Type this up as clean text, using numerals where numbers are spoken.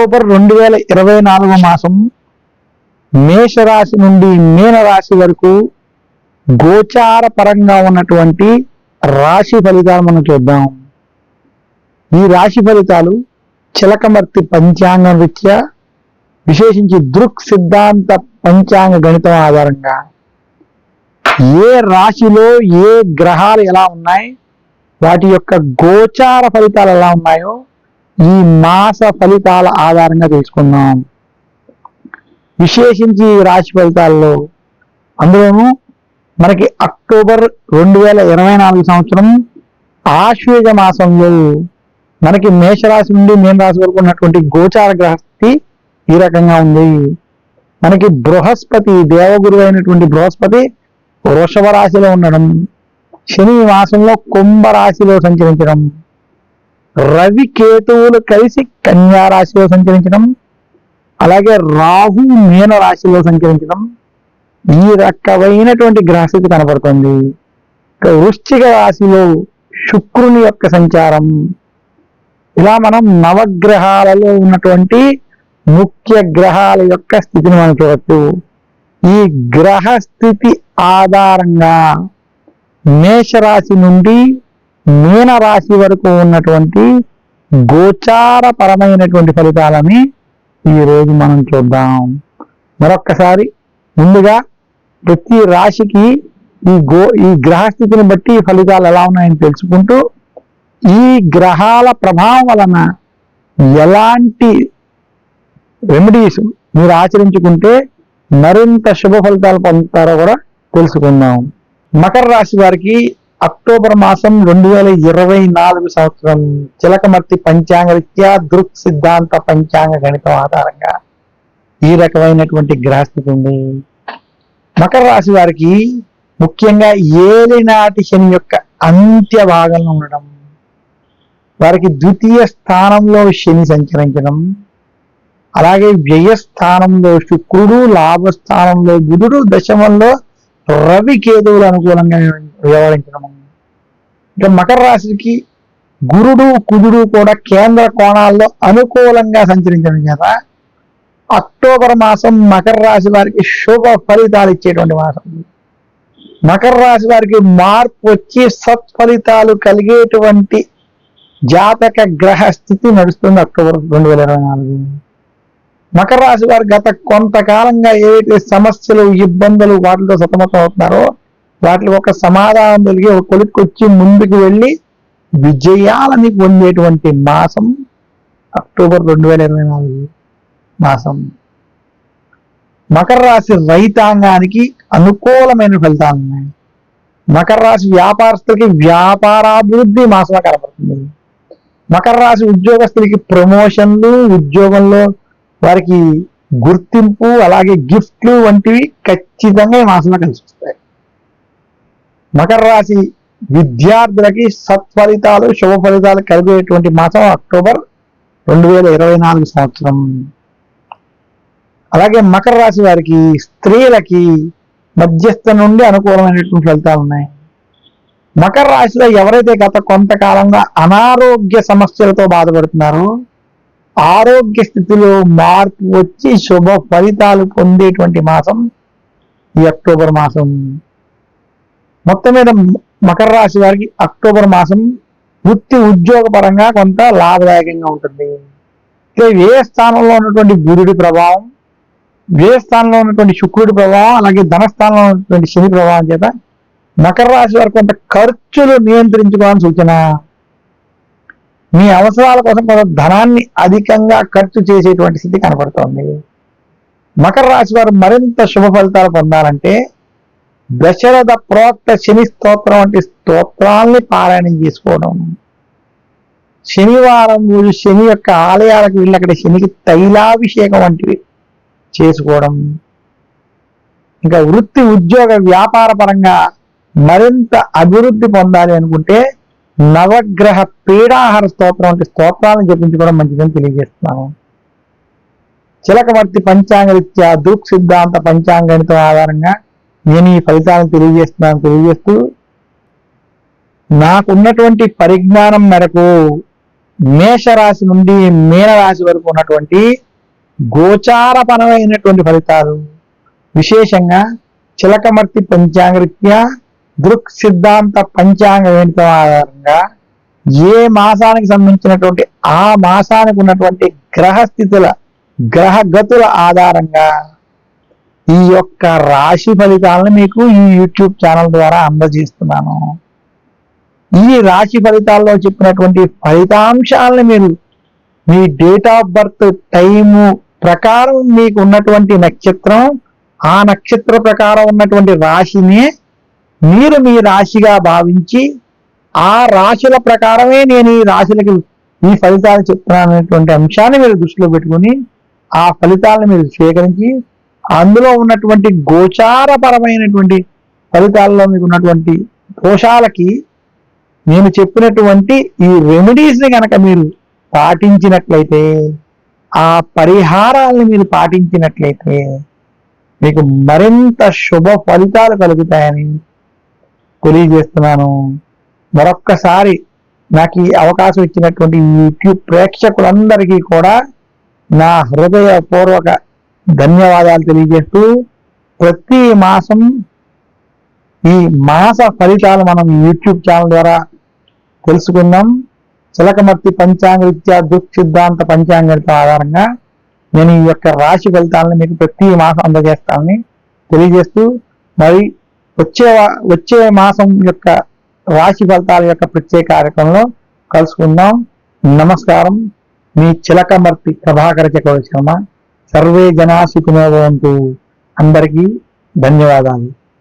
October 2024 మాసం మేషరాశి నుండి మీనరాశి వరకు గోచార పరంగా ఉన్నటువంటి రాశి ఫలితాలు మనం చూద్దాం. ఈ రాశి ఫలితాలు చిలకమర్తి పంచాంగం రీత్యా, విశేషించి దృక్ సిద్ధాంత పంచాంగ గణితం ఆధారంగా ఏ రాశిలో ఏ గ్రహాలు ఎలా ఉన్నాయి, వాటి యొక్క గోచార ఫలితాలు ఎలా ఉన్నాయో ఈ మాస ఫలితాల ఆధారంగా తెలుసుకుందాం. విశేషించి ఈ రాశి ఫలితాల్లో అందులోనూ మనకి అక్టోబర్ 2024 సంవత్సరం ఆశ్వేజ మాసంలో మనకి మేషరాశి నుండి మీనరాశి వరకు ఉన్నటువంటి గోచార గ్రహస్థితి ఈ రకంగా ఉంది. మనకి బృహస్పతి, దేవగురు అయినటువంటి బృహస్పతి వృషభ రాశిలో ఉండడం, శని మాసంలో కుంభరాశిలో సంచరించడం, రవి కేతువులు కలిసి కన్యా రాశిలో సంచరించడం, అలాగే రాహు మీన రాశిలో సంచరించడం, ఈ రకమైనటువంటి గ్రహస్థితి కనబడుతుంది. వృశ్చిక రాశిలో శుక్రుని యొక్క సంచారం, ఇలా మనం నవగ్రహాలలో ఉన్నటువంటి ముఖ్య గ్రహాల యొక్క స్థితిని మనం చూడవచ్చు. ఈ గ్రహస్థితి ఆధారంగా మేషరాశి నుండి మీనరాశి వరకు ఉన్నటువంటి గోచారపరమైనటువంటి ఫలితాలని ఈరోజు మనం చూద్దాం. మరొక్కసారి ముందుగా ప్రతి రాశికి ఈ గ్రహస్థితిని బట్టి ఫలితాలు ఎలా ఉన్నాయని తెలుసుకుంటూ, ఈ గ్రహాల ప్రభావం వలన ఎలాంటి రెమెడీస్ మీరు ఆచరించుకుంటే మరింత శుభ ఫలితాలు పొందుతారో కూడా తెలుసుకుందాం. మకర రాశి వారికి అక్టోబర్ మాసం 2024 సంవత్సరం చిలకమర్తి పంచాంగ రీత్యా దృక్ సిద్ధాంత పంచాంగ గణితం ఆధారంగా ఈ రకమైనటువంటి గ్రహస్థితి ఉంది. మకర రాశి వారికి ముఖ్యంగా ఏలినాటి శని యొక్క అంత్య భాగంలో ఉండడం, వారికి ద్వితీయ స్థానంలో శని సంచరించడం, అలాగే వ్యయస్థానంలో శుక్రుడు, లాభస్థానంలో బుధుడు, దశమంలో రవి కేతువులు అనుకూలంగా వ్యవహరించడం. ఇక మకర రాశికి గురుడు, కుజుడు కూడా కేంద్ర కోణాల్లో అనుకూలంగా సంచరించడం చేత అక్టోబర్ మాసం మకర రాశి వారికి శుభ ఫలితాలు ఇచ్చేటువంటి మాసం. మకర రాశి వారికి మార్పు వచ్చి సత్ఫలితాలు కలిగేటువంటి జాతక గ్రహ స్థితి నడుస్తుంది అక్టోబర్ 2024. మకర రాశి వారు గత కొంతకాలంగా ఏవైతే సమస్యలు, ఇబ్బందులు వాటితో సతమతం అవుతున్నారో వాటికి ఒక సమాధానం కలిగి ఒక కొలిక్కొచ్చి ముందుకు వెళ్ళి విజయాలని పొందేటువంటి మాసం అక్టోబర్ 2024 మాసం. మకర రాశి రైతాంగానికి అనుకూలమైన ఫలితాలు ఉన్నాయి. మకర రాశి వ్యాపారస్తులకి వ్యాపారాభివృద్ధి మాసంగా కనపడుతుంది. మకర రాశి ఉద్యోగస్తులకి ప్రమోషన్లు, ఉద్యోగంలో వారికి గుర్తింపు, అలాగే గిఫ్ట్లు వంటివి ఖచ్చితంగా ఈ మాసంలో కలిసి వస్తాయి. మకర రాశి విద్యార్థులకి సత్ఫలితాలు, శుభ ఫలితాలు కలిగేటువంటి మాసం అక్టోబర్ 2024 సంవత్సరం. అలాగే మకర రాశి వారికి స్త్రీలకి మధ్యస్థ నుండి అనుకూలమైనటువంటి ఫలితాలు ఉన్నాయి. మకర రాశిలో ఎవరైతే గత కొంతకాలంగా అనారోగ్య సమస్యలతో బాధపడుతున్నారో ఆరోగ్య స్థితిలో మార్పు వచ్చి శుభ ఫలితాలు పొందేటువంటి మాసం ఈ అక్టోబర్ మాసం. మొత్తం మీద మకర రాశి వారికి అక్టోబర్ మాసం వృత్తి ఉద్యోగ పరంగా కొంత లాభదాయకంగా ఉంటుంది. వ్యయ స్థానంలో ఉన్నటువంటి బుధుడి ప్రభావం, వ్యయ స్థానంలో ఉన్నటువంటి శుక్రుడి ప్రభావం, అలాగే ధనస్థానంలో ఉన్నటువంటి శని ప్రభావం చేత మకర రాశి వారు కొంత ఖర్చులు నియంత్రించుకోవాలని సూచన. మీ అవసరాల కోసం కొంత ధనాన్ని అధికంగా ఖర్చు చేసేటువంటి స్థితి కనపడుతోంది. మకర రాశి వారు మరింత శుభ ఫలితాలు పొందాలంటే దశరథ ప్రోక్త శని స్తోత్రం వంటి స్తోత్రాల్ని పారాయణం చేసుకోవడం, శనివారం రోజు శని యొక్క ఆలయాలకు వెళ్ళి అక్కడ శనికి తైలాభిషేకం వంటివి చేసుకోవడం, ఇంకా వృత్తి ఉద్యోగ వ్యాపార పరంగా మరింత అభివృద్ధి పొందాలి అనుకుంటే నవగ్రహ పీడాహార స్తోత్రం వంటి స్తోత్రాలను జపించుకోవడం మంచిదని తెలియజేస్తున్నాను. చిలకమర్తి పంచాంగ రీత్యా దృక్ సిద్ధాంత పంచాంగణితం ఆధారంగా నేను ఈ ఫలితాలను తెలియజేస్తూ నాకున్నటువంటి పరిజ్ఞానం మేరకు మేషరాశి నుండి మీనరాశి వరకు ఉన్నటువంటి గోచారపరమైనటువంటి ఫలితాలు, విశేషంగా చిలకమర్తి పంచాంగరీత్యా దృక్ సిద్ధాంత పంచాంగ గణితం ఆధారంగా ఏ మాసానికి సంబంధించినటువంటి ఆ మాసానికి ఉన్నటువంటి గ్రహస్థితుల గ్రహగతుల ఆధారంగా ఈ యొక్క రాశి ఫలితాలను మీకు ఈ యూట్యూబ్ ఛానల్ ద్వారా అందజేస్తున్నాను. ఈ రాశి ఫలితాల్లో చెప్పినటువంటి ఫలితాంశాలను మీరు మీ డేట్ ఆఫ్ బర్త్ టైము ప్రకారం మీకు ఉన్నటువంటి నక్షత్రం, ఆ నక్షత్ర ప్రకారం ఉన్నటువంటి రాశిని మీరు మీ రాశిగా భావించి ఆ రాశుల ప్రకారమే నేను ఈ రాశులకి ఈ ఫలితాలు చెప్తున్నాను అనేటువంటి అంశాన్ని మీరు దృష్టిలో పెట్టుకుని ఆ ఫలితాలను మీరు స్వీకరించి అందులో ఉన్నటువంటి గోచారపరమైనటువంటి ఫలితాల్లో మీకు ఉన్నటువంటి దోషాలకి నేను చెప్పినటువంటి ఈ రెమెడీస్ ని కనుక మీరు పాటించినట్లయితే, ఆ పరిహారాలను మీరు పాటించినట్లయితే మీకు మరింత శుభ ఫలితాలు కలుగుతాయని తెలియజేస్తున్నాను. మరొక్కసారి నాకు ఈ అవకాశం ఇచ్చినటువంటి యూట్యూబ్ ప్రేక్షకులందరికీ కూడా నా హృదయపూర్వక ధన్యవాదాలు తెలియజేస్తూ, ప్రతి మాసం ఈ మాస ఫలితాలు మనం యూట్యూబ్ ఛానల్ ద్వారా తెలుసుకుందాం. చిలకమర్తి పంచాంగరీత్యా దృక్ సిద్ధాంత పంచాంగరీత్యం ఆధారంగా నేను ఈ యొక్క రాశి ఫలితాలను మీకు ప్రతి మాసం అందజేస్తానని తెలియజేస్తూ, మరి వచ్చే మాసం యొక్క రాశి ఫలితాల యొక్క ప్రత్యేక కార్యక్రమంలో కలుసుకుందాం. నమస్కారం. మీ చిలకమర్తి ప్రభాకర చక్రవర్తి శర్మ. సర్వే జనా సుఖినో భవంతు. అందరికీ ధన్యవాదాలు.